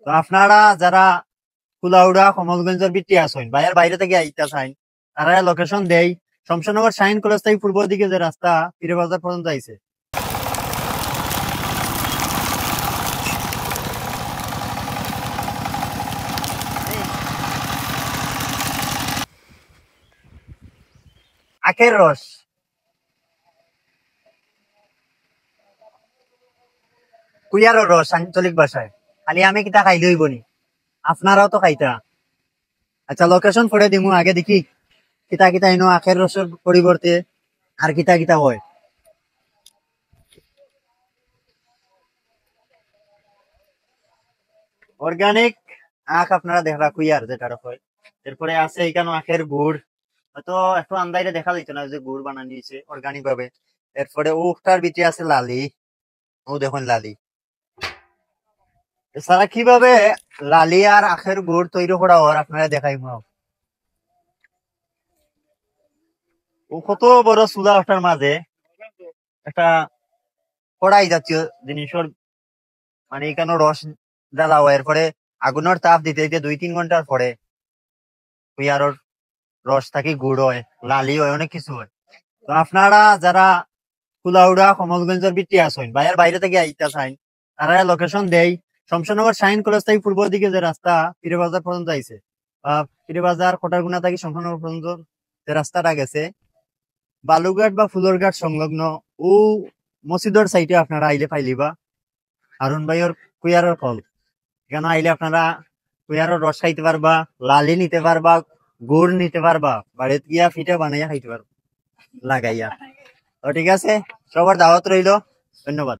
তো আপনারা যারা কুলাউড়া কমলগঞ্জের বিটি আছেন বাইরের বাইরে থেকে আইতা চাইন তারা লোকেশন দেই শমশানগর শাহিন কলেজ থেকে পূর্ব দিকে যে রাস্তা পীরবাজার পর্যন্ত আইছে। আখের রস, কুইয়ারও রস আঞ্চলিক ভাষায়। খালি আমি কিতা খাইলে হইব নি, আপনারাও তো খাইতা। আচ্ছা লোকেশন পড়ে দিমু, আগে দেখি কিতা কিতা ইনো আখের রসের পরিবর্তে আর কিতা কিতা হয়। অর্গানিক আখ আপনারা দেখলা কুইয়ার যেটা হয়। এরপরে আছে এখানে আখের গুড়, হয়তো একটু আন্দাইলে দেখা যাইতো না যে গুড় বানানো দিয়েছে অর্গানিক ভাবে। এরপরে উখটার ভিতরে আছে লালি, ও দেখুন লালি। এছাড়া কিভাবে লালি আর আখের গুড় তৈরি করা হয় আপনারা দেখাই মাও। ও কত বড় চুলা ওটার মাঝে একটা কড়াই জাতীয় জিনিসের মানে এখানে রস জ্বালা হয়। এরপরে আগুনের তাপ দিতে দিতে 2-3 ঘন্টার পরে কুইয়ারর রস থাকি গুড় হয়, লালি হয়, অনেক কিছু হয়। তো আপনারা যারা কুলাউড়া কমলগঞ্জের বিটি আছেন বাইরের বাইরে থেকে আইতা চাইন তারা লোকেশন দেই শমশানগর শাহিন কলেজ থেকে পূর্ব দিকে যে রাস্তা পীরবাজার পর্যন্ত আইছে, পীরবাজার কোটারগুনা থেকে শমশানগর পর্যন্ত যে রাস্তাটা গেছে বালুঘাট বা ফুলরঘাট সংলগ্ন ও মসজিদের সাইডে আপনারা আইলে পাইলিবা হারুন ভাইয়ের কুইয়ারের ফল। এখানে আইলে আপনারা কুইয়ারের রস খাইতে পারবা, লালি নিতে পারবা, গুড় নিতে পারবা, বাড়িতে গিয়া ফিটা বানাইয়া খাইতে পারবা লাগাইয়া। তো ঠিক আছে, সবার দাওয়াত রইল, ধন্যবাদ।